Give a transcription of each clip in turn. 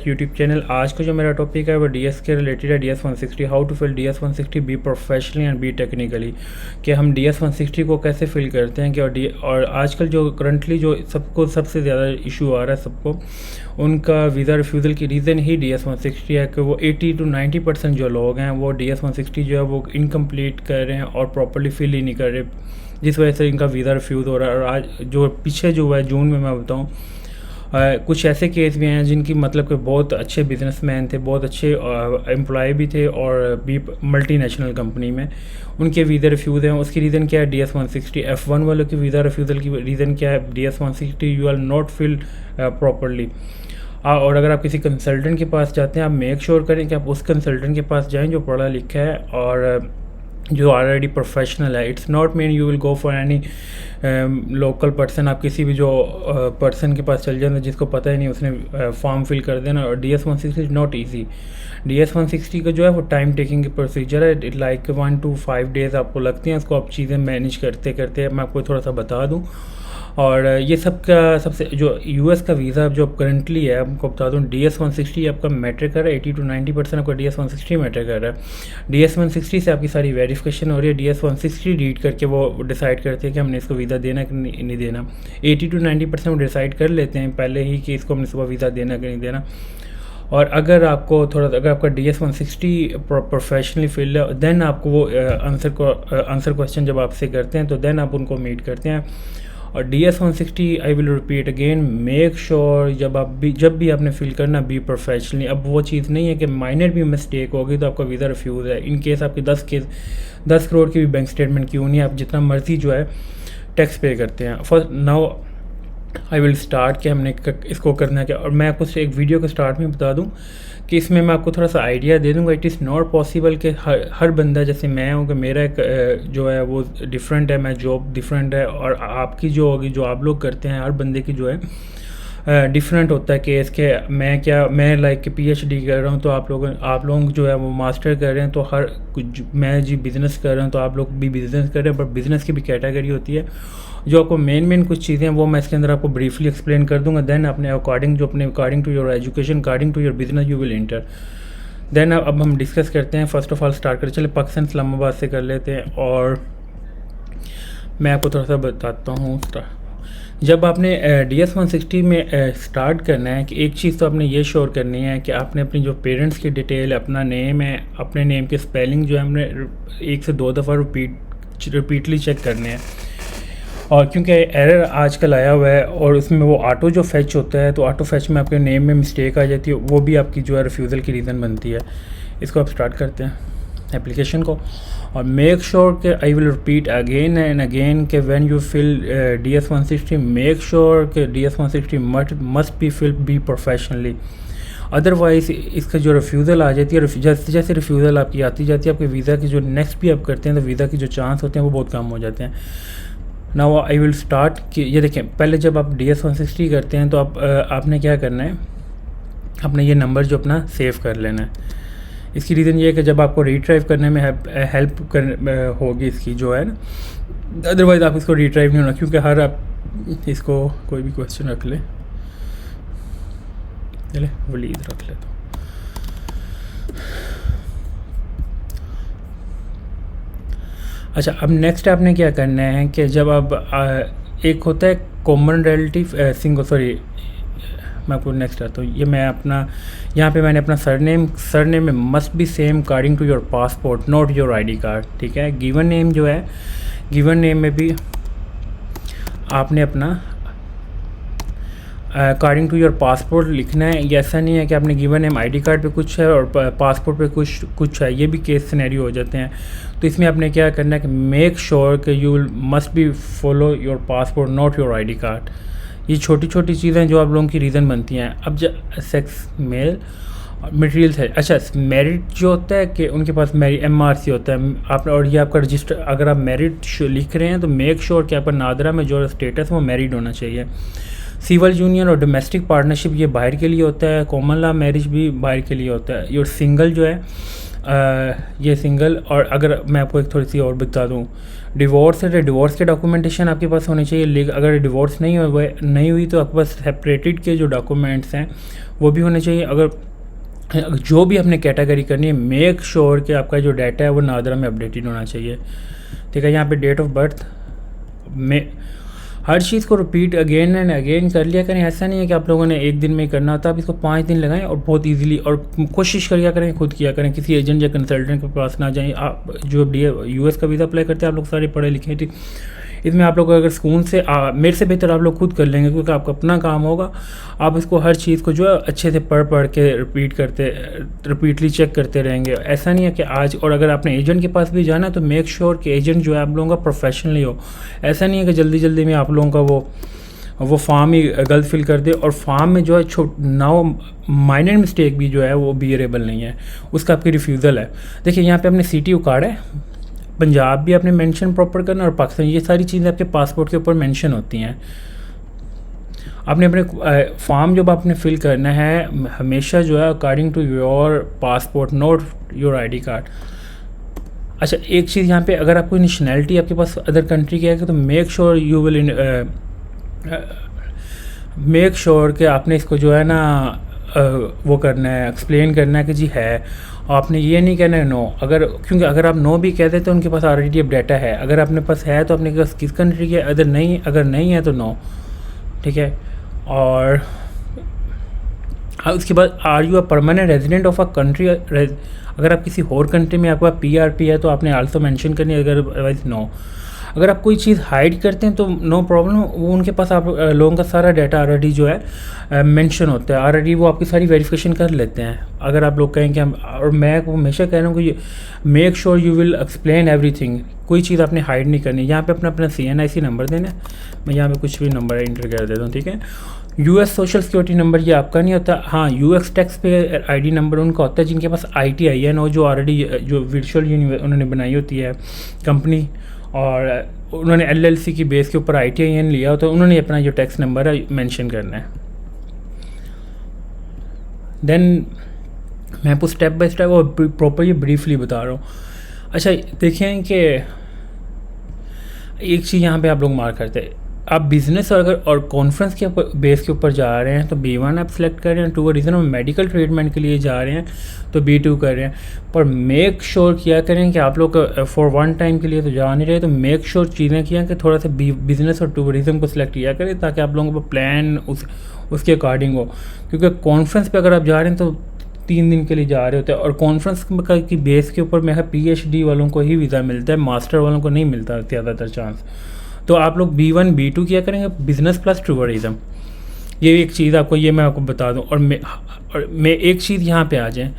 YouTube channel. आज का जो मेरा टॉपिक है वो डीएस के रिलेटेड है, DS-160, how to fill DS-160 be professionally and be technically. कि हम DS-160 को कैसे फिल करते हैं कि और आजकल जो करंटली जो सबको सबसे ज़्यादा इशू आ रहा है सबको, उनका वीज़ा रिफ्यूज़ल की रीज़न ही DS-160 है कि वो 80 to 90% जो लोग हैं वो DS-160 जो है वो इनकम्प्लीट कर रहे हैं और प्रॉपर्ली फिल ही नहीं कर रहे, जिस वजह से इनका वीज़ा रिफ्यूज़ हो रहा है। और आज जो पीछे जो है जून में मैं बताऊँ, कुछ ऐसे केस भी हैं जिनकी मतलब कि बहुत अच्छे बिजनेसमैन थे, बहुत अच्छे एम्प्लॉय भी थे और भी मल्टीनेशनल कंपनी में, उनके वीज़ा रिफ्यूज़ हैं। उसकी रीज़न क्या है? DS-160। F1 वालों की वीज़ा रिफ्यूज़ल की रीज़न क्या है? DS-160 you are not fill properly. और अगर आप किसी कंसल्टेंट के पास जाते हैं, आप मेक श्योर करें कि आप उस कंसल्टेंट के पास जाएं जो पढ़ा लिखा है और जो ऑलरेडी प्रोफेशनल है। It's not mean you will go for any local person. आप किसी भी जो पर्सन के पास चल जाए जिसको पता ही नहीं, उसने फॉर्म फिल कर देना। और DS-160 is not easy. DS-160 का जो है वो टाइम टेकिंग की प्रोसीजर है। इट लाइक 1 to 5 डेज़ आपको लगते हैं उसको आप चीज़ें मैनेज करते करते। मैं आपको थोड़ा सा बता दूँ, और ये सब का सबसे जो US का वीज़ा जो करंटली है आपको बता दूँ, DS-160 आपका मैटर कर रहा है। 80 to 90% आपका DS-160 मैटर कर रहा है। DS-160 से आपकी सारी वेरिफिकेशन हो रही है। DS-160 रीड करके वो डिसाइड करते हैं कि हमने इसको वीज़ा देना कि नहीं देना। 80 to 90% वो डिसाइड कर लेते हैं पहले ही कि इसको हमने सुबह वीज़ा देना कि नहीं देना। और अगर आपको अगर आपका DS-160 प्रोफेशनली फील्ड है, देन आपको वो आंसर क्वेश्चन जब आपसे करते हैं तो देन आप उनको मीट करते हैं। और DS-160 I will repeat again, make sure जब भी आपने फिल करना बी प्रोफेशनली। अब वो चीज़ नहीं है कि माइनर भी मिस्टेक होगी तो आपका वीज़ा रिफ्यूज़ है। इन केस आपकी 10 करोड़ की भी बैंक स्टेटमेंट क्यों नहीं, आप जितना मर्जी जो है टैक्स पे करते हैं। First now I will start कि हमने इसको करना है क्या। और मैं आपको एक वीडियो के स्टार्ट में बता दूं कि इसमें मैं आपको थोड़ा सा आइडिया दे दूंगा। इट इज़ नॉट पॉसिबल कि हर बंदा जैसे मैं हूँ कि मेरा एक जो है वो डिफरेंट है, मैं जॉब डिफरेंट है, और आपकी जो होगी जो आप लोग करते हैं हर बंदे की जो है डिफरेंट होता है केस के। मैं लाइक कि PhD कर रहा हूँ तो आप लोग जो है वो मास्टर कर रहे हैं, तो हर कुछ मैं जी बिज़नेस कर रहा हूँ तो आप लोग भी बिज़नेस कर रहे हैं। बट बिज़नेस की भी कैटेगरी होती है। जो आपको मेन कुछ चीज़ें हैं वो मैं इसके अंदर आपको ब्रीफली एक्सप्लेन कर दूंगा। देन अपने according to your education, according to your business you will enter. Then अब हम डिस्कस करते हैं। फर्स्ट ऑफ ऑल स्टार्ट कर चले पाकिस्तान इस्लामाबाद से कर लेते हैं। और मैं आपको थोड़ा सा बताता हूँ। जब आपने DS-160 में स्टार्ट करना है कि एक चीज़ तो आपने ये श्योर करनी है कि आपने अपनी जो पेरेंट्स की डिटेल, अपना नेम है, अपने नेम के स्पेलिंग जो है हमने 1 से 2 दफ़ा रिपीटली चेक करने हैं। और क्योंकि एरर आजकल आया हुआ है और उसमें वो ऑटो जो फैच होता है, तो ऑटो फैच में आपके नेम में मिस्टेक आ जाती है, वो भी आपकी जो है रिफ्यूज़ल की रीज़न बनती है। इसको आप स्टार्ट करते हैं एप्लीकेशन को। और मेक श्योर कि I will repeat again and again कि when you fill DS-160 make sure कि DS-160 must be fill be professionally. Otherwise इसका जो रिफ्यूज़ल आ जाती है, जैसे रिफ्यूज़ल आपकी आती जाती है, आपके वीज़ा की जो नेक्स्ट भी आप करते हैं तो वीज़ा की जो चांस होते हैं वो बहुत कम हो जाते हैं। नाउ आई विल स्टार्ट कि ये देखें, पहले जब आप DS-160 करते हैं तो आपने क्या करना है, अपने ये नंबर जो अपना सेव कर लेना है। इसकी रीज़न ये है कि जब आपको रीट्राइव करने में हेल्प होगी इसकी जो है ना, अदरवाइज़ आप इसको रीट्राइव नहीं होना। क्योंकि हर आप इसको कोई भी क्वेश्चन रख ले, चले वलीद रख ले तो अच्छा। अब नेक्स्ट आपने क्या करना है कि जब आप एक होता है कॉमन रिलेटिव मैं आपको नेक्स्ट आता हूँ। ये मैं अपना यहाँ पे मैंने अपना सरनेम में must be same according to your passport, not your ID card. ठीक है। गिवन नेम जो है, गिवन नेम में भी आपने अपना अकॉर्डिंग टू योर पासपोर्ट लिखना है। ये ऐसा नहीं है कि आपने गिवन नेम ID कार्ड पे कुछ है और पासपोर्ट पे कुछ है, ये भी केस सिनेरियो हो जाते हैं। तो इसमें आपने क्या करना है कि मेक श्योर कि you must be follow your passport not your ID card. ये छोटी छोटी चीज़ें जो आप लोगों की रीज़न बनती हैं। अब सेक्स मेल मटेरियल्स है। अच्छा, मेरिट जो होता है कि उनके पास MRC होता है आप, और ये आपका रजिस्टर, अगर आप मेरिट लिख रहे हैं तो मेक श्योर कि आपका नादरा में जो स्टेटस वो मेरिड होना चाहिए। सिविल यूनियन और डोमेस्टिक पार्टनरशिप ये बाहर के लिए होता है। कॉमन लॉ मैरिज भी बाहर के लिए होता है। और सिंगल जो है ये सिंगल। और अगर मैं आपको एक थोड़ी सी और बता दूँ, डिवोर्स है तो डिवोर्स के डॉक्यूमेंटेशन आपके पास होने चाहिए। लेकिन अगर डिवोर्स नहीं हुई तो आपके पास सेपरेटेड के जो डॉक्यूमेंट्स हैं वो भी होने चाहिए। अगर जो भी आपने कैटेगरी करनी है, मेक श्योर कि आपका जो डाटा है वो नादरा में अपडेटेड होना चाहिए। ठीक है, यहाँ पे डेट ऑफ बर्थ में हर चीज़ को रिपीट अगेन एंड अगेन कर लिया करें। ऐसा नहीं है कि आप लोगों ने एक दिन में करना होता, आप इसको 5 दिन लगाएं और बहुत इजीली, और कोशिश करिए करें खुद किया करें, किसी एजेंट या कंसल्टेंट के पास ना जाएं। आप जो यूएस का वीज़ा अप्लाई करते हैं, आप लोग सारे पढ़े लिखे हैं, ठीक, इसमें आप लोग अगर सुकून से मेरे से बेहतर आप लोग खुद कर लेंगे, क्योंकि आपका अपना काम होगा। आप इसको हर चीज़ को जो है अच्छे से पढ़ के रिपीटली चेक करते रहेंगे। ऐसा नहीं है कि आज, और अगर आपने एजेंट के पास भी जाना है तो मेक श्योर कि एजेंट जो है आप लोगों का प्रोफेशनली हो। ऐसा नहीं है कि जल्दी जल्दी में आप लोगों का वो फॉर्म ही गलत फिल कर दे, और फॉर्म में जो है नाउ माइनर मिस्टेक भी जो है वो बियरेबल नहीं है, उसका आपकी रिफ्यूज़ल है। देखिए यहाँ पे आपने सिटी उकाड़ा है, पंजाब भी आपने मेंशन प्रॉपर करना, और पाकिस्तान, ये सारी चीज़ें आपके पासपोर्ट के ऊपर मेंशन होती हैं। आपने अपने फॉर्म जब आपने फिल करना है हमेशा जो है according to your passport, not your ID card. अच्छा, एक चीज़ यहाँ पे, अगर आपको नेशनैलिटी आपके पास अदर कंट्री की है तो make sure you will make sure कि आपने इसको जो है ना वो करना है, एक्सप्लेन करना है कि जी है। आपने ये नहीं कहना है नो, क्योंकि अगर आप नो भी कहते तो उनके पास ऑलरेडी अब डाटा है। अगर अपने पास है तो अपने पास किस कंट्री के, अगर नहीं है तो नो, ठीक है। और उसके बाद are you a permanent resident of a country, अगर आप किसी और कंट्री में आपका पीआरपी है तो आपने आल्सो मेंशन करनी है, अदरवाइज नो। अगर आप कोई चीज़ हाइड करते हैं तो नो प्रॉब्लम, वो उनके पास आप लोगों का सारा डाटा ऑलरेडी जो है मेंशन होता है, ऑलरेडी वो आपकी सारी वेरिफिकेशन कर लेते हैं। अगर आप लोग कहें कि हम, और मैं हमेशा कह रहा हूँ कि make sure you will explain everything, कोई चीज़ आपने हाइड नहीं करनी। यहाँ पे अपना CNIC नंबर देना है, मैं यहाँ पे कुछ भी नंबर इंटर कर देता हूँ, ठीक है। US सोशल सिक्योरिटी नंबर ये आपका नहीं होता। हाँ, US टैक्स पे ID नंबर उनका होता है जिनके पास ITIN हो, जो ऑलरेडी जो वर्चुअल उन्होंने बनाई होती है कंपनी, और उन्होंने LLC की बेस के ऊपर ITIN लिया हो, तो उन्होंने अपना जो टैक्स नंबर है मेंशन करना है। देन मैं आपको स्टेप बाय स्टेप और प्रॉपरली ब्रीफली बता रहा हूँ। अच्छा, देखें कि एक चीज़ यहाँ पे आप लोग मार्क करते हैं, आप बिज़नेस और कॉन्फ्रेंस के बेस के ऊपर जा रहे हैं तो B1 आप सेलेक्ट कर रहे हैं, 2 रीज़न में मेडिकल ट्रीटमेंट के लिए जा रहे हैं तो B2 कर रहे हैं। पर मेक श्योर किया करें कि आप लोग फॉर वन टाइम के लिए तो जा नहीं रहे, तो मेक श्योर चीज़ें किया कि थोड़ा सा बिज़नेस और टूरिज़म को सिलेक्ट किया करें, ताकि आप लोगों को प्लान उसके अकॉर्डिंग हो। क्योंकि कॉन्फ्रेंस पर अगर आप जा रहे हैं तो 3 दिन के लिए जा रहे होते हैं, और कॉन्फ्रेंस की बेस के ऊपर मेरा PhD वालों को ही वीज़ा मिलता है, मास्टर वालों को नहीं मिलता ज़्यादातर चांस। तो आप लोग B1 B2 किया करेंगे, बिज़नेस प्लस टूरिज़म। ये एक चीज़ आपको, ये मैं आपको बता दूं। और मैं एक चीज़ यहाँ पे आ जाए,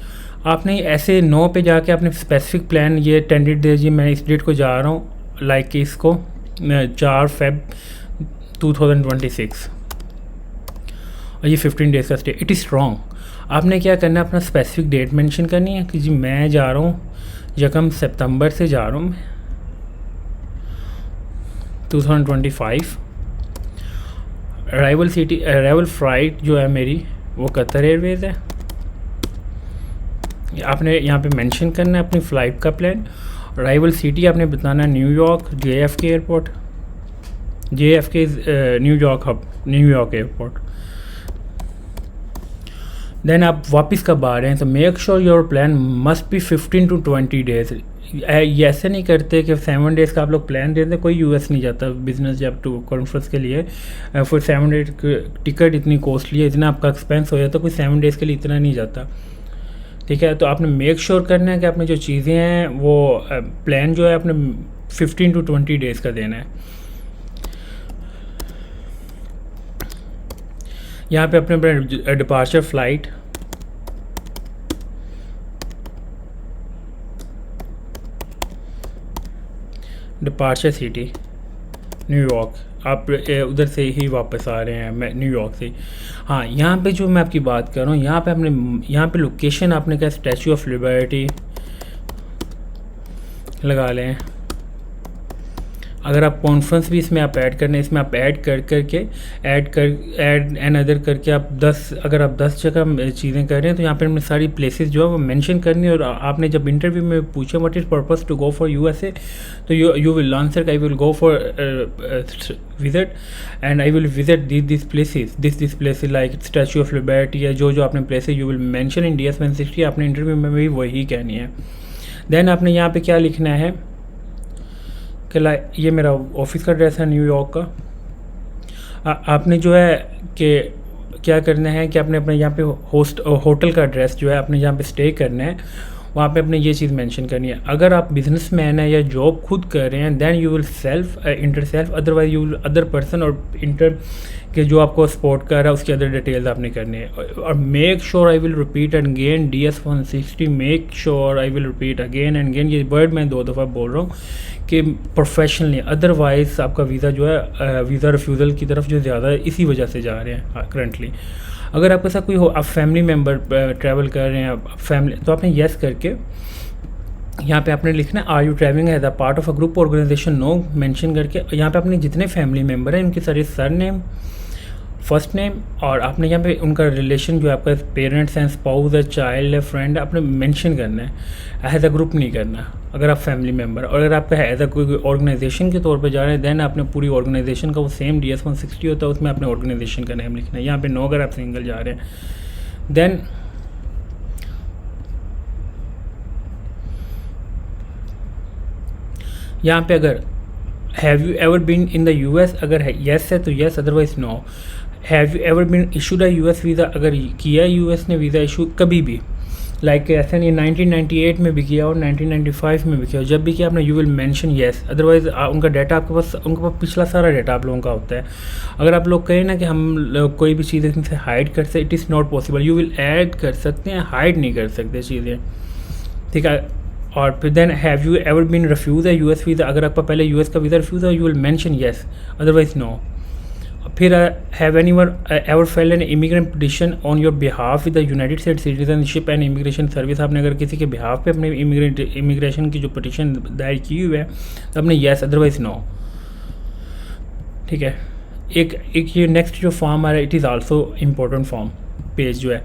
आपने ऐसे 9 पे जाके आपने स्पेसिफिक प्लान, ये टेंडेड दीजिए, मैं इस डेट को जा रहा हूँ, लाइक कि इसको 4 Feb 2026, और ये 15 डेज का स्टे, इट इज़ रॉन्ग। आपने क्या करना है, अपना स्पेसिफिक डेट मेंशन करनी है कि जी मैं जा रहा हूँ 1 सितंबर से जा रहा हूँ 2025। अराइवल फ्लाइट जो है मेरी वो कतर एयरवेज़ है। आपने यहाँ पे मेंशन करना है अपनी फ़्लाइट का प्लान। अराइवल सिटी आपने बताना है New York JFK airport, JFK New York airport. Then आप वापस कब आ रहे हैं, तो make sure your plan must be 15 to 20 days. ये ऐसे नहीं करते कि 7 डेज़ का आप लोग प्लान देते हैं, कोई US नहीं जाता बिज़नेस जब टू कॉन्फ्रेंस के लिए, फिर 7 डेज टिकट इतनी कॉस्टली है, इतना आपका एक्सपेंस हो जाता है, कोई 7 डेज़ के लिए इतना नहीं जाता, ठीक है। तो आपने मेक श्योर करना है कि आपने जो चीज़ें हैं वो प्लान जो है आपने 15 to 20 डेज़ का देना है। यहाँ पे अपने departure flight, departure city New York, आप उधर से ही वापस आ रहे हैं, मैं न्यूयॉर्क से। हाँ, यहाँ पे जो मैं आपकी बात कर रहा हूँ, यहाँ पे लोकेशन आपने क्या स्टैचू ऑफ लिबर्टी लगा लें। अगर आप कॉन्फ्रेंस भी इसमें आप ऐड करने, इसमें आप ऐड करके ऐड एंड अदर करके आप 10, अगर आप 10 जगह चीज़ें कर रहे हैं तो यहाँ पे हमने सारी प्लेसेस जो है वो मेंशन करनी है। और आपने जब इंटरव्यू में पूछा what is purpose to go for USA, तो you will answer I will go for visit and I will visit this places, this places like Statue of Liberty, या जो आपने places you will mention in DS-160, आपने interview में भी वही कहनी है। देन आपने यहाँ पे क्या लिखना है कि ये मेरा ऑफिस का एड्रेस है न्यूयॉर्क का। आपने जो है कि क्या करना है कि आपने अपने यहाँ पे होटल का एड्रेस जो है आपने जहाँ पे स्टे करना है वहाँ पे अपने ये चीज़ मेंशन करनी है। अगर आप बिजनेसमैन है या जॉब खुद कर रहे हैं then you will enter self, otherwise you will other person और इंटर कि जो आपको सपोर्ट कर रहा है उसकी अदर डिटेल्स आपने करनी है। और make sure I will repeat again DS-160, make sure I will repeat again and again, ये वर्ड मैं 2 दफ़ा बोल रहा हूँ कि प्रोफेशनली, अदरवाइज आपका वीज़ा जो है वीज़ा रिफ्यूज़ल की तरफ जो ज़्यादा है इसी वजह से जा रहे हैं करंटली। अगर आपके साथ कोई हो, आप फैमिली मेम्बर ट्रैवल कर रहे हैं फैमिली, तो आपने येस करके यहाँ पे आपने लिखना है are you travelling as a part of a group organization, no mention करके यहाँ पे अपने जितने फैमिली मेम्बर हैं उनके सारे सर नेम, फर्स्ट नेम, और आपने यहाँ पे उनका रिलेशन जो आपका पेरेंट्स हैं, स्पाउस है, चाइल्ड है, फ्रेंड है, आपने मेंशन करना है, एज अ ग्रुप नहीं करना अगर आप फैमिली मेम्बर। और अगर आपका एज अ कोई ऑर्गेनाइजेशन के तौर पे जा रहे हैं देन आपने पूरी ऑर्गेनाइजेशन का वो सेम DS-160 होता है उसमें आपने ऑर्गेनाइजेशन का नेम लिखना है। यहाँ पे नो अगर आप सिंगल जा रहे हैं। देन यहाँ पे अगर have you ever been in the US, अगर है येस है तो yes, otherwise no. Have you ever been issued a US visa, अगर किया US ने वीज़ा इशू कभी भी, लाइक ऐसा नहीं 1998 में भी किया और 1995 में भी किया, जब भी किया आपने you will mention yes, otherwise उनका डाटा आपके पास, उनके पास पिछला सारा डाटा आप लोगों का होता है। अगर आप लोग कहें ना कि हम कोई भी चीज़ इनसे हाइड कर सकते, it is not possible, you will add कर सकते हैं, हाइड नहीं कर सकते चीज़ें, ठीक है। और फिर then have you ever been refuse है US वीज़ा, अगर आपका पहले US का वीज़ा रिफ्यूज़ है you will mention yes, otherwise no. फिर have anyone ever filed an immigrant petition on your behalf with the United States Citizenship and Immigration Service, आपने अगर किसी के बिहाफ पे अपने इमिग्रेशन की जो पिटिशन दायर की हुई है तो आपने येस, अदरवाइज नो, ठीक है। एक ये नेक्स्ट जो फॉर्म आ रहा है it is also important form page जो है,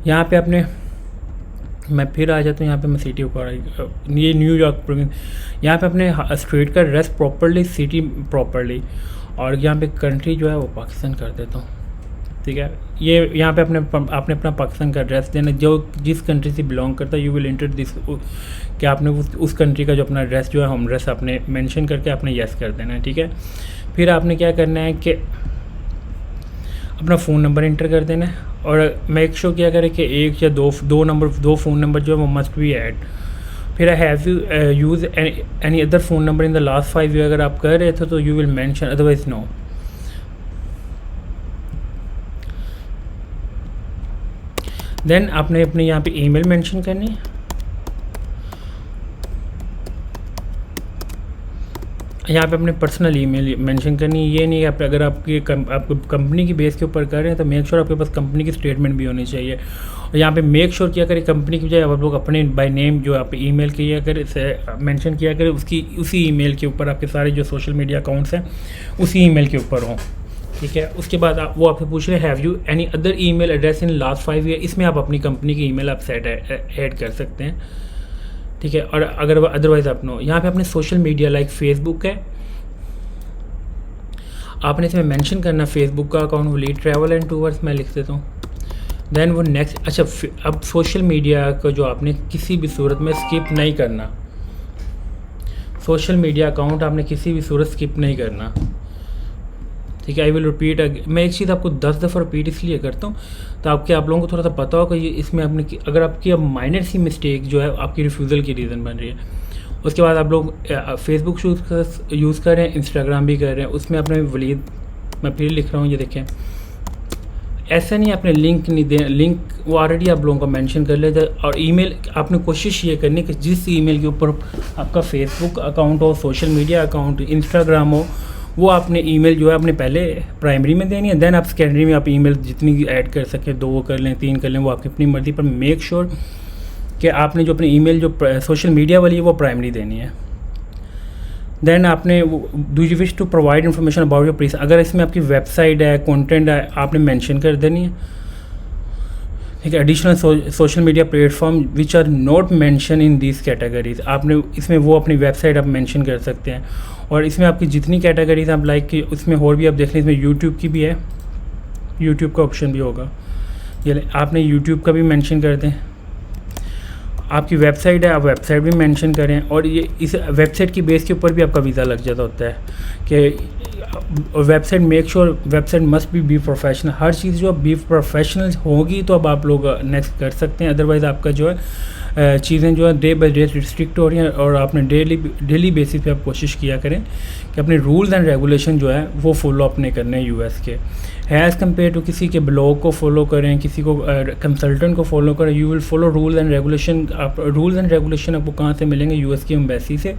यहाँ पे आपने, मैं फिर आ जाता हूँ यहाँ पे मैं सिटी ऊपर, ये न्यूयॉर्क प्रोविंस, यहाँ पे अपने स्टेट का एड्रेस प्रॉपरली, सिटी प्रॉपरली, और यहाँ पे कंट्री जो है वो पाकिस्तान कर देता हूँ, ठीक है। ये यहाँ पे आपने अपना पाकिस्तान का एड्रेस देना, जो जिस कंट्री से बिलोंग करता है यू विल एंटर दिस, कि आपने उस कंट्री का जो अपना एड्रेस जो है होम एड्रेस आपने मेंशन करके आपने येस कर देना है, ठीक है। फिर आपने क्या करना है कि अपना फ़ोन नंबर इंटर कर देना है, और मेक श्योर क्या करें कि एक या दो फ़ोन नंबर जो है वो मस्ट बी ऐड। फिर have you use any other phone number in the last 5 year, अगर आप कर रहे थे तो you will mention, otherwise no. देन आपने अपने यहाँ पे ईमेल मेंशन करनी है, यहाँ पे अपने पर्सनल ईमेल मेंशन करनी है। ये नहीं है अगर आपकी आपको कंपनी की बेस के ऊपर कर रहे हैं तो मेक श्योर आपके पास कंपनी की स्टेटमेंट भी होनी चाहिए। और यहाँ पे मेक श्योर किया करें कंपनी की बजाय आप लोग अपने बाय नेम जो आप ईमेल किया करें, मेंशन किया करें उसी ईमेल के ऊपर आपके सारे जो सोशल मीडिया अकाउंट्स हैं उसी ईमेल के ऊपर हों, ठीक है। उसके बाद वो आपसे पूछ रहे हैं have you any other email address in last 5 year, इसमें आप अपनी कंपनी की ईमेल आप सेट ऐड कर सकते हैं, ठीक है। और अगर अदरवाइज आप नो, यहाँ पे अपने सोशल मीडिया लाइक फेसबुक है, आपने इसमें मेंशन करना फेसबुक का account Waleed travel and tours, मैं लिख देता हूँ। देन वो नेक्स्ट, अच्छा अब सोशल मीडिया को जो आपने किसी भी सूरत में स्किप नहीं करना, सोशल मीडिया अकाउंट आपने किसी भी सूरत स्किप नहीं करना, ठीक है। आई विल रिपीट, मैं एक चीज़ आपको 10 दफ़ा रिपीट इसलिए करता हूँ तो आप लोगों को थोड़ा सा पता होगा ये इसमें आपने अगर आपकी अब माइनर सी मिस्टेक जो है आपकी रिफ्यूज़ल की रीज़न बन रही है। उसके बाद आप लोग फेसबुक यूज़ कर रहे हैं, इंस्टाग्राम भी कर रहे हैं, उसमें अपने वलीद, मैं फिर लिख रहा हूँ, ये देखें ऐसा नहीं आपने लिंक नहीं दे, लिंक वो ऑलरेडी आप लोगों का मेंशन कर लेते हैं। और ईमेल आपने कोशिश ये करनी कि जिस ईमेल के ऊपर आपका फेसबुक अकाउंट हो, सोशल मीडिया अकाउंट, इंस्टाग्राम हो, वो आपने ईमेल जो है अपने पहले प्राइमरी में देनी है, देन आप सेकेंडरी में आप ईमेल जितनी ऐड कर सकें, 2 कर लें, 3 कर लें, वो आपकी अपनी मर्ज़ी, पर मेक श्योर कि आपने जो अपनी ईमेल जो सोशल मीडिया वाली है वो प्राइमरी देनी है। देन आपने do you wish to provide information about your place, अगर इसमें आपकी वेबसाइट है, कंटेंट है, आपने मेंशन कर देनी है। ठीक है, additional social media platform which are not mention in this categories, आपने इसमें वो अपनी वेबसाइट आप मेंशन कर सकते हैं। और इसमें आपकी जितनी कैटेगरीज आप लाइक की, उसमें और भी आप देख लें, इसमें यूट्यूब की भी है, यूट्यूब का ऑप्शन भी होगा, ये आपने यूट्यूब का भी मेंशन कर दें। आपकी वेबसाइट है, आप वेबसाइट भी मेंशन करें। और ये इस वेबसाइट की बेस के ऊपर भी आपका वीज़ा लग जाता होता है कि website make sure website must be professional, हर चीज़ जो बी प्रोफेशनल होगी तो अब आप लोग नेक्स्ट कर सकते हैं। अदरवाइज़ आपका जो है चीज़ें जो है डे बाई डे रिस्ट्रिक्ट हो रही हैं, और आपने डेली बेसिस पे आप कोशिश किया करें कि अपने रूल्स एंड रेगुलेशन जो है वो फॉलो अपने करने हैं यूएस के, एज़ कम्पेयर टू किसी के ब्लॉग को फॉलो करें, किसी को कंसल्टेंट को फॉलो करें। You will follow rule and regulation. आप रूल्स एंड रेगुलेशन आपको कहाँ से मिलेंगे? यूएस की एम्बेसी से,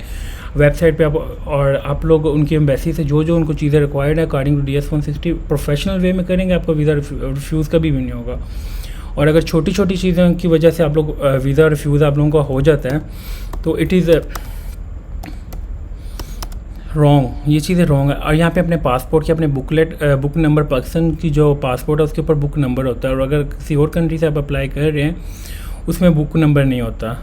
वेबसाइट पे आप, और आप लोग उनकी एम्बेसी से जो जो उनको चीज़ें रिक्वायर्ड है according to DS-160 professional way में करेंगे, आपका वीज़ा रिफ्यूज़ कभी भी नहीं होगा। और अगर छोटी छोटी चीज़ों की वजह से आप लोग वीज़ा रिफ्यूज़ आप लोगों का हो जाता है तो इट इज़ रॉन्ग, ये चीज़ें रॉन्ग है। और यहाँ पे अपने पासपोर्ट के अपने बुक नंबर, पाकिस्तान की जो पासपोर्ट है उसके ऊपर बुक नंबर होता है, और अगर किसी और कंट्री से आप अप्लाई कर रहे हैं उसमें बुक नंबर नहीं होता।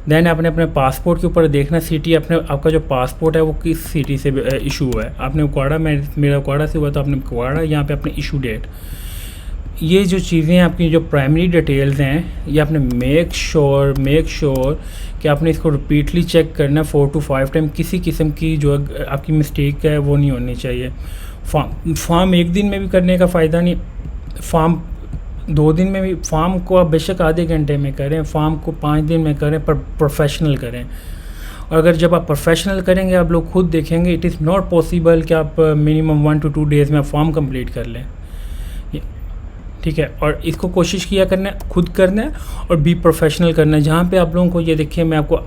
देन आपने अपने पासपोर्ट के ऊपर देखना सिटी, अपने आपका जो पासपोर्ट है वो किस सिटी से इशू हुआ है। आपने कुआड़ा, मेरा कुआड़ा से हुआ तो आपने कुआड़ा, यहाँ पे अपने इशू डेट, ये जो चीज़ें आपकी जो प्राइमरी डिटेल्स हैं ये आपने मेक श्योर कि आपने इसको रिपीटली चेक करना 4 to 5 टाइम। किसी किस्म की जो आपकी मिस्टेक है वो नहीं होनी चाहिए। फॉर्म एक दिन में भी करने का फ़ायदा नहीं, फॉर्म 2 दिन में भी, फॉर्म को आप बेशक आधे घंटे में करें, फॉर्म को 5 दिन में करें, पर प्रोफेशनल करें। और अगर जब आप प्रोफेशनल करेंगे आप लोग खुद देखेंगे इट इज़ नॉट पॉसिबल कि आप मिनिमम 1 to 2 डेज़ में आप फॉर्म कंप्लीट कर लें। ठीक है, और इसको कोशिश किया करना है, खुद करना है और बी प्रोफेशनल करना है। जहाँ पे आप लोगों को ये देखिए, मैं आपको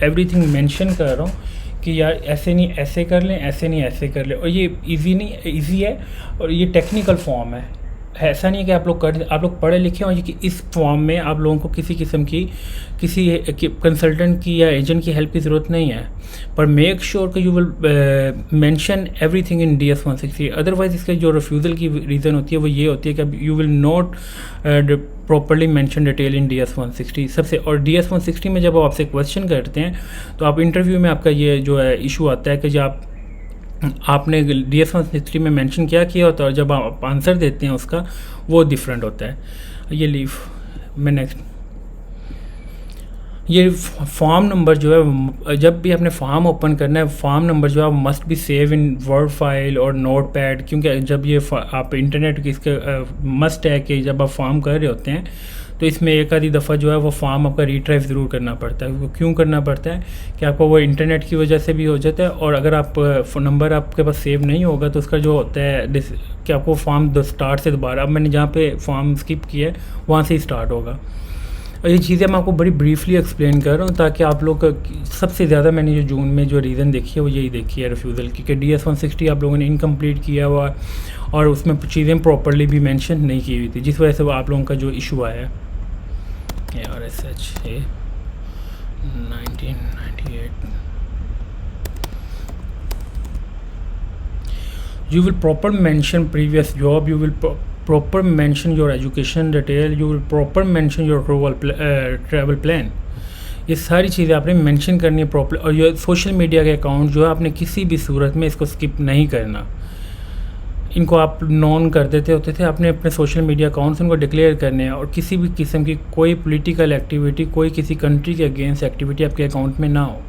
एवरीथिंग मेंशन कर रहा हूँ कि यार ऐसे नहीं ऐसे कर लें, ऐसे नहीं ऐसे कर लें। और ये इजी नहीं, इजी है, और ये टेक्निकल फॉर्म है। ऐसा नहीं है कि आप लोग पढ़े लिखे हों कि इस फॉर्म में आप लोगों को किसी किस्म की किसी कंसल्टेंट की या एजेंट की हेल्प की ज़रूरत नहीं है। पर मेक श्योर कि you will mention everything in DS-160। Otherwise इसका जो रिफ्यूज़ल की रीज़न होती है वो ये होती है कि you will not properly mention detail in DS-160 सबसे। और DS-160 में जब आपसे क्वेश्चन करते हैं तो आप इंटरव्यू में आपका ये जो है इशू आता है कि जब आपने DS-160 में मेंशन किया होता है और जब आप आंसर देते हैं उसका वो डिफरेंट होता है। ये लीव मैं नेक्स्ट, ये फॉर्म नंबर जो है, जब भी आपने फॉर्म ओपन करना है, फॉर्म नंबर जो है must be save in word file और नोट पैड। क्योंकि जब ये आप इंटरनेट की इसका मस्ट है कि जब आप फॉर्म कर रहे होते हैं तो इसमें एक आधी दफ़ा जो है वो फॉर्म आपका रीट्राइव ज़रूर करना पड़ता है। वो क्यों करना पड़ता है कि आपको वो इंटरनेट की वजह से भी हो जाता है, और अगर आप फ़ोन नंबर आपके पास सेव नहीं होगा तो उसका जो होता है कि आपको फॉर्म स्टार्ट से दोबारा, अब मैंने जहाँ पे फॉर्म स्किप किया है वहाँ से ही स्टार्ट होगा। और ये चीज़ें मैं आपको बड़ी ब्रीफली एक्सप्लेन कर रहा हूँ ताकि आप लोग सबसे ज़्यादा मैंने जो जून में जो रीज़न देखी है वो यही देखी है रिफ्यूज़ल की, कि DS-160 आप लोगों ने इनकम्प्लीट किया हुआ और उसमें चीज़ें प्रॉपरली भी मेंशन नहीं की हुई थी, जिस वजह से वो आप लोगों का जो इशू आया है। RSH 1998 you will proper mention previous job, you will proper mention your education detail, you will proper mention your travel plan। ये सारी चीज़ें आपने मेंशन करनी है प्रॉपर। और ये सोशल मीडिया के अकाउंट जो है आपने किसी भी सूरत में इसको स्किप नहीं करना। इनको आप नॉन कर देते होते थे, आपने अपने सोशल मीडिया अकाउंट्स उनको डिक्लेयर करने हैं, और किसी भी किस्म की कोई पॉलिटिकल एक्टिविटी, कोई किसी कंट्री के अगेंस्ट एक्टिविटी आपके अकाउंट में ना हो।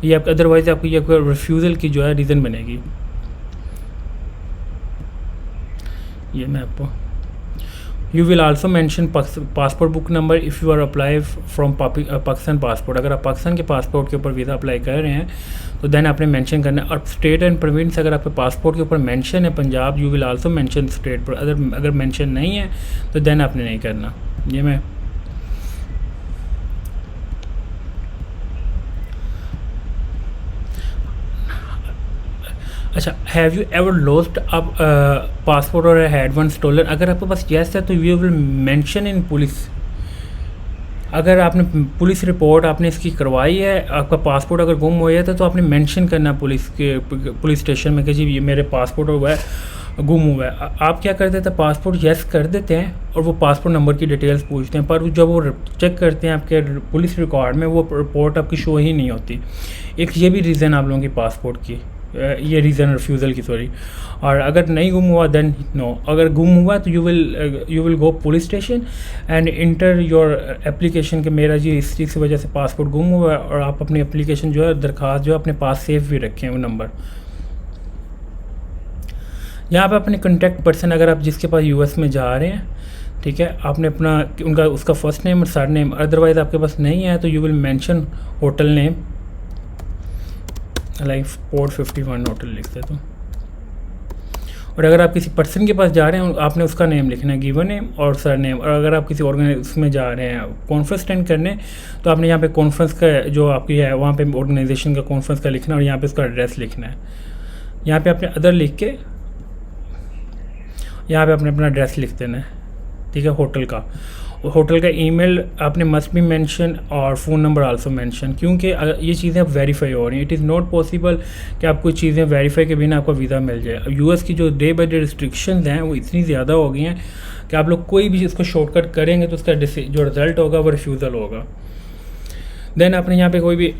ये आप अदरवाइज़ आपकी ये रिफ्यूज़ल की जो है रीज़न बनेगी। ये मैं आपको, you will also mention passport book number if you are apply from Pakistan passport. अगर आप पाकिस्तान के पासपोर्ट के ऊपर वीज़ा अप्लाई कर रहे हैं तो देन आपने मेंशन करना है। और स्टेट एंड प्रोविंस अगर आपके पासपोर्ट के ऊपर मेंशन है Punjab, you will also mention state पर। अगर मेंशन नहीं है तो देन आपने नहीं करना। ये मैं अच्छा, हैव यू एवर लॉस्ट अब पासपोर्ट और हैड वन स्टोलन? अगर आपके पास येस है तो you will mention in police, अगर आपने पुलिस रिपोर्ट आपने इसकी करवाई है, आपका पासपोर्ट अगर गुम हो जाता है तो आपने मेंशन करना है पुलिस स्टेशन में कि जी ये मेरे पासपोर्ट हुआ है, गुम हुआ है। आप क्या कर देते हैं, पासपोर्ट यस कर देते हैं और वो पासपोर्ट नंबर की डिटेल्स पूछते हैं, पर जब वो चेक करते हैं आपके पुलिस रिकॉर्ड में, वो रिपोर्ट आपकी शो ही नहीं होती। एक ये भी रीज़न आप लोगों की पासपोर्ट की, ये रीज़न रिफ्यूज़ल की, सॉरी। और अगर नहीं गुम हुआ देन नो, अगर गुम हुआ तो you will go police station and inter your application कि मेरा जी इस चीज़ की वजह से पासपोर्ट गुम हुआ है, और आप अपनी एप्लीकेशन जो है, दरख्वास्त जो है अपने पास सेव भी रखें वो नंबर। यहाँ पे अपने कॉन्टैक्ट पर्सन, अगर आप जिसके पास यूएस में जा रहे हैं, ठीक है, आपने अपना उसका फर्स्ट नेम और सर नेम, अदरवाइज़ आपके पास नहीं है तो you will mention hotel name, like port 51 hotel लिख देता हूँ। और अगर आप किसी पर्सन के पास जा रहे हैं, आपने उसका नेम लिखना है, गिवन नेम और सर नेम। और अगर आप किसी उसमें जा रहे हैं कॉन्फ्रेंस अटेंड करने, तो आपने यहाँ पे कॉन्फ्रेंस का जो आपकी है वहाँ पे ऑर्गेनाइजेशन का कॉन्फ्रेंस का लिखना है, और यहाँ पे उसका एड्रेस लिखना है। यहाँ पे आपने अदर लिख के यहाँ पे आपने अपना एड्रेस लिख देना है, ठीक है, होटल का ईमेल आपने मस्ट भी मेंशन, और फ़ोन नंबर आल्सो मेंशन, क्योंकि ये चीज़ें अब वेरीफाई हो रही हैं। इट इज़ नॉट पॉसिबल कि आपको चीज़ें वेरीफाई के बिना आपका वीज़ा मिल जाए। अब यूएस की जो डे बाई डे रिस्ट्रिक्शंस हैं वो इतनी ज़्यादा हो गई हैं कि आप लोग कोई भी इसको शॉर्टकट करेंगे तो उसका जो रिज़ल्ट होगा वो रिफ्यूज़ल होगा। देन आपने यहाँ पे कोई भी,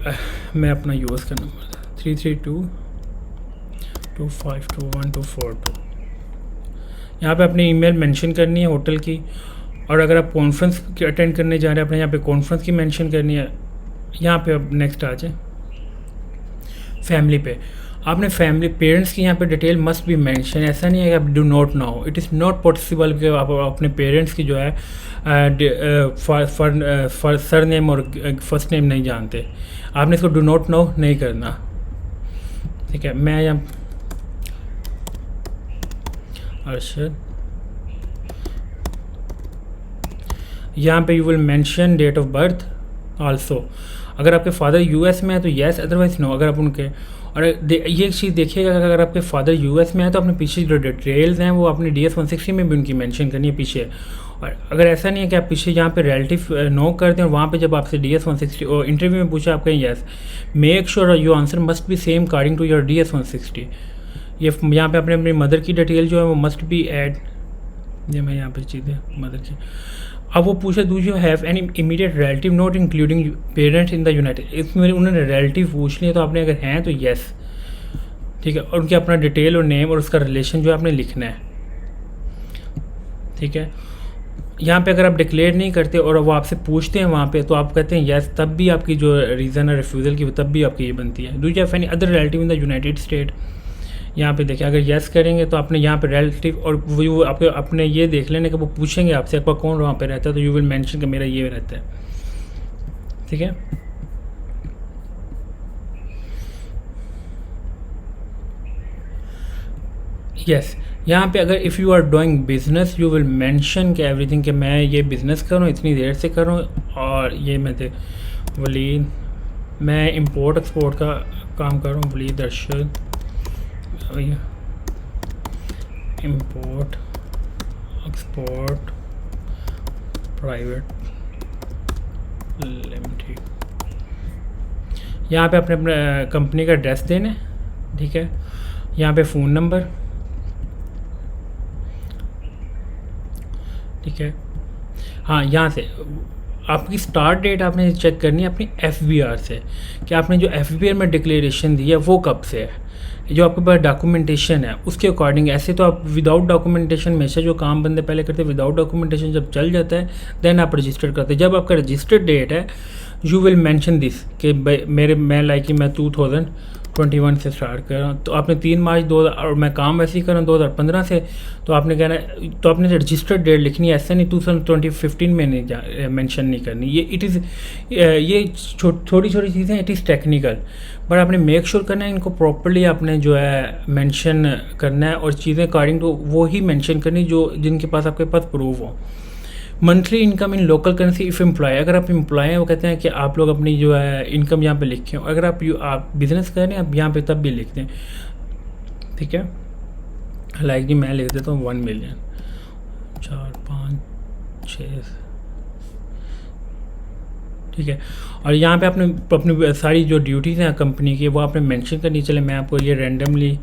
मैं अपना यूएस का नंबर 332252124 यहाँ पे अपनी ईमेल मेंशन करनी है होटल की। और अगर आप कॉन्फ्रेंस अटेंड करने जा रहे हैं, अपने यहाँ पे कॉन्फ्रेंस की मेंशन करनी है। यहाँ पे अब नेक्स्ट आ जाए फैमिली पे, आपने फैमिली पेरेंट्स की यहाँ पे डिटेल मस्ट बी मेंशन। ऐसा नहीं है कि आप do not know, it is not possible कि आप अपने पेरेंट्स की जो है सर नेम और फर्स्ट नेम नहीं जानते। आपने इसको डू नॉट नो नहीं करना, ठीक है। मैं यहाँ अर्शद, यहाँ पे you will mention date of birth also. अगर आपके फादर यूएस में है तो येस, अदरवाइज नो। अगर आप उनके, और ये चीज़ देखिएगा, अगर आपके फादर यूएस में है तो अपने पीछे जो डिटेल्स हैं वो अपने DS 160 में भी उनकी मेंशन करनी है पीछे। और अगर ऐसा नहीं है कि आप पीछे यहाँ पे रिलेटिव नो कर दें और वहाँ पे जब आपसे DS 160 और इंटरव्यू में पूछा आप कहें yes, make sure your answer must be same according to your DS 160। ये यहाँ पे अपने मदर की डिटेल जो है वो मस्ट बी ऐड, ये मैं यहाँ पे चीज़ें मदर की। अब वो पूछे do you have any immediate relative not including parents in the United, इसमें उन्होंने रिलेटिव पूछ लिया, तो आपने अगर हैं तो येस, ठीक है। और उनके अपना डिटेल और नेम और उसका रिलेशन जो है आपने लिखना है, ठीक है। यहाँ पे अगर आप डिक्लेयर नहीं करते और वो आपसे पूछते हैं वहाँ पे, तो आप कहते हैं येस, तब भी आपकी जो रीज़न है रिफ्यूज़ल की तब भी आपकी ये बनती है। Do you have any other relative in the United state, यहाँ पे देखिए अगर येस करेंगे तो आपने यहाँ पे रिलेटिव, और वो आपके अपने ये देख लेने कि वो पूछेंगे आपसे आपका कौन वहाँ पे रहता है, तो यू विल मेंशन कि मेरा ये रहता है, ठीक है। यस, यहाँ पे अगर if you are doing business you will mention कि एवरीथिंग, कि मैं ये बिज़नेस कर रहा हूँ, इतनी देर से कर रहा हूँ, और ये वलीद, मैं इंपोर्ट एक्सपोर्ट का काम कर रहा हूँ, Waleed Arshad import export private limited. यहाँ पे अपने अपने कंपनी का एड्रेस देना है, ठीक है। यहाँ पे फ़ोन नंबर, ठीक है। हाँ, यहाँ से आपकी स्टार्ट डेट आपने चेक करनी है अपनी FBR से, कि आपने जो FBR में डिक्लेरेशन दी है वो कब से है, जो आपके पास डॉक्यूमेंटेशन है उसके अकॉर्डिंग। ऐसे तो आप विदाउट डॉक्यूमेंटेशन हमेशा जो काम बंदे पहले करते हैं, विदाउट डॉक्यूमेंटेशन जब चल जाता है देन आप रजिस्टर्ड करते हैं। जब आपका रजिस्टर्ड डेट है यू विल मेंशन दिस कि मैं 2021 से स्टार्ट कर रहा हूँ, तो आपने 3 मार्च 2000, और मैं काम वैसे ही कर रहा हूँ 2015 से, तो आपने कहना है, तो आपने रजिस्टर्ड डेट लिखनी है, ऐसा नहीं 2015 में नहीं मेंशन नहीं करनी। ये ये छोटी छोटी चीज़ें, इट इज़ टेक्निकल, बट आपने मेक श्योर करना है इनको प्रॉपर्ली आपने जो है मेंशन करना है, और चीज़ें अकॉर्डिंग टू वो ही मेंशन करनी जो जिनके पास आपके पास प्रूफ हो। Monthly income in local currency if employ, अगर आप एम्प्लॉय हैं वो कहते हैं कि आप लोग अपनी जो है इनकम यहाँ पे लिखें, अगर आप बिज़नेस कर रहे हैं आप यहाँ पे तब भी लिख दें, ठीक है। लाइक जी मैं लिख देता हूँ 1 मिलियन 4 5 6 ठीक है। और यहाँ पे आपने अपनी सारी जो ड्यूटीज़ हैं कंपनी की वो आपने मेंशन करनी। चले मैं आपको ये रैंडमली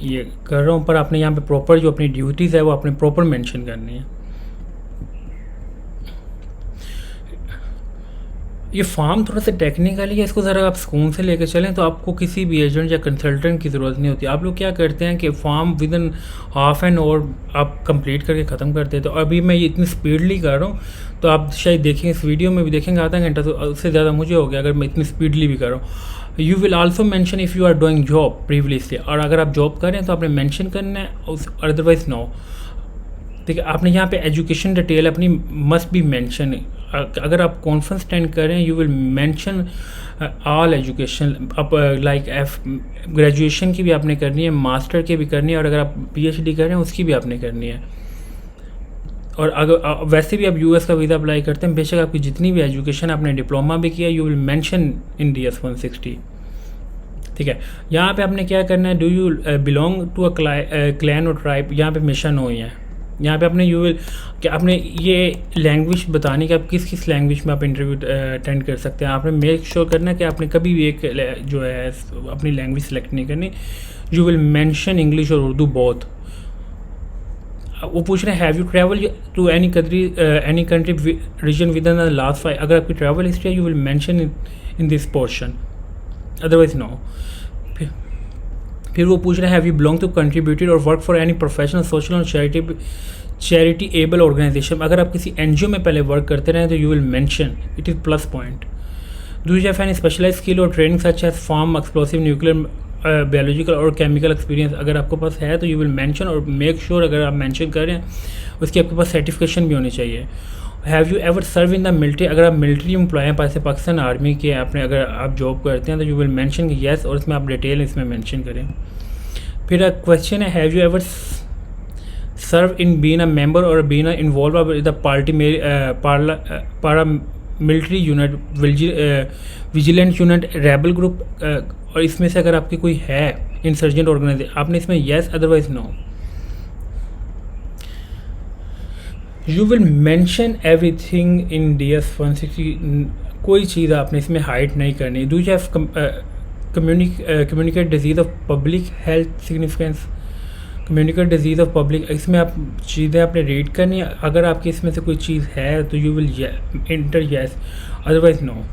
ये कर रहा हूँ, पर आपने यहाँ पे प्रॉपर जो अपनी ड्यूटीज़ है वो आपने प्रॉपर मेंशन करनी है। ये फॉर्म थोड़ा सा टेक्निकली है, इसको ज़रा आप सुकून से लेकर चलें तो आपको किसी भी एजेंट या कंसल्टेंट की ज़रूरत नहीं होती। आप लोग क्या करते हैं कि form with in half an hour आप कंप्लीट करके ख़त्म कर देते हो। अभी मैं ये इतनी स्पीडली कर रहा हूँ तो आप शायद देखेंगे इस वीडियो में भी देखेंगे आधा घंटा, तो उससे ज़्यादा मुझे हो गया अगर मैं इतनी स्पीडली भी कर रहा हूँ। You will also mention if you are doing job previously, और अगर आप जॉब कर रहे हैं तो आपने मेंशन करना है, अदरवाइज नो। ठीक है, आपने यहाँ पे एजुकेशन डिटेल अपनी मस्ट बी मेंशन। अगर आप कॉन्फ्रेंस अटेंड करें you will mention all education, अब लाइक ग्रेजुएशन की भी आपने करनी है, मास्टर की भी करनी है, और अगर आप पीएचडी कर रहे हैं उसकी भी आपने करनी है। और अगर वैसे भी आप यूएस का वीज़ा अप्लाई करते हैं, बेशक आपकी जितनी भी एजुकेशन आपने डिप्लोमा भी किया you will mention in DS 160। ठीक है, यहाँ पे आपने क्या करना है, do you belong to a clan और ट्राइब, यहाँ पे मिशन हो है। यहाँ पे आपने यू विल कि आपने ये लैंग्वेज बतानी कि आप किस किस लैंग्वेज में आप इंटरव्यू अटेंड कर सकते हैं। आपने मेक श्योर करना कि आपने कभी भी एक जो है अपनी लैंग्वेज सेलेक्ट नहीं करनी। यू विल मेंशन इंग्लिश और उर्दू बोथ। वो पूछ रहे हैं have you travel to any country region with in the last 5, अगर आपकी ट्रैवल हिस्ट्री है you will mention in this portion, otherwise no. फिर वो पूछ रहे हैं have you belong to contributed or work for any professional social or charity able organisation, अगर आप किसी एनजीओ में पहले वर्क करते रहे तो you will mention, it is plus point. Do you have any specialize skill or training such as farm explosive nuclear biological or chemical experience, अगर आपके पास है तो यू विल मेंशन, और मेक श्योर अगर आप मेंशन कर रहे हैं उसकी आपके पास सर्टिफिकेशन भी होनी चाहिए। Have you ever serve in the military, अगर आप मिलिट्री एम्प्लॉय हैं पाकिस्तान आर्मी के आपने अगर आप जॉब करते हैं तो यू विल मेंशन कि येस, और इसमें आप डिटेल इसमें मेंशन करें। फिर क्वेश्चन है have you ever serve in been a member or been involve with the party paramilitary unit, vigilante unit, rebel group, or इसमें से अगर आपकी कोई है इंसर्जेंट ऑर्गेनाइजेशन आपने इसमें yes, otherwise no. You will mention everything in DS 160, कोई चीज़ आपने इसमें हाइड नहीं करनी। Do you have communicate disease of public health significance, communicate disease of public, इसमें आप चीज़ें आपने रीड करनी है, अगर आपकी इसमें से कोई चीज़ है तो you will enter yes, otherwise no.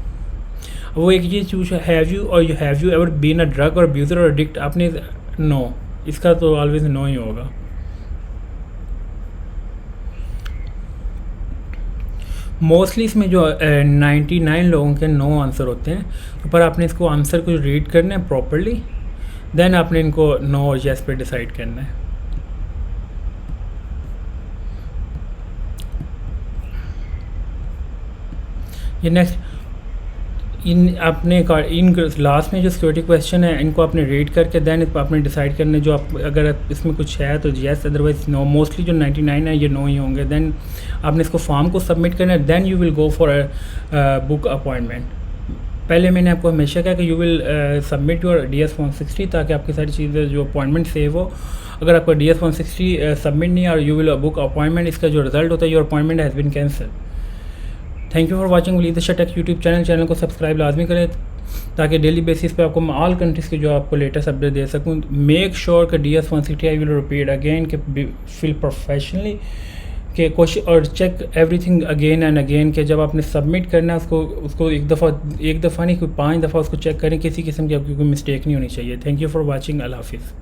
वो एक ये choose have you ever been a drug और अब्यूज़र और एडिक्ट, आपने नो, इसका तो ऑलवेज नो ही होगा। मोस्टली इसमें जो 99 लोगों के नो आंसर होते हैं, पर आपने इसको आंसर को रीड करना है प्रॉपरली, देन आपने इनको नो और येस पे डिसाइड करना है। ये नेक्स्ट इन लास्ट में जो सिक्योरिटी क्वेश्चन है इनको आपने रीड करके देन आपने डिसाइड करना है जो आप अगर इसमें कुछ है तो येस, अदरवाइज नो। मोस्टली जो 99 है ये नो ही होंगे। देन आपने इसको फॉर्म को सबमिट करना है, then you will go for book appointment. पहले मैंने आपको हमेशा कहा कि you will submit your DS 160 ताकि आपकी सारी चीज़ें जो अपॉइंटमेंट सेव हो। अगर आपका DS 160 सबमिट नहीं और यू विल बुक अपॉइंटमेंट, इसका जो रिजल्ट होता है your appointment has been cancel. Thank you for watching विलीद टेक यूट्यूब चैनल को सब्सक्राइब लाजमी करें ताकि डेली बेसिस पे आपको मैं ऑल कंट्रीज़ के जो आपको लेटेस्ट अपडेट दे सकूँ। मेक श्योर कि DS 160 I will repeat again कि फील प्रोफेशनली के कोशिश और check everything again and again कि जब आपने सबमिट करना है उसको एक दफ़ा नहीं कोई 5 दफ़ा उसको चेक करें, किसी किस्म की आपकी कोई मिस्टेक नहीं होनी चाहिए। थैंक यू फॉर वाचिंग, अल्लाह हाफिज़।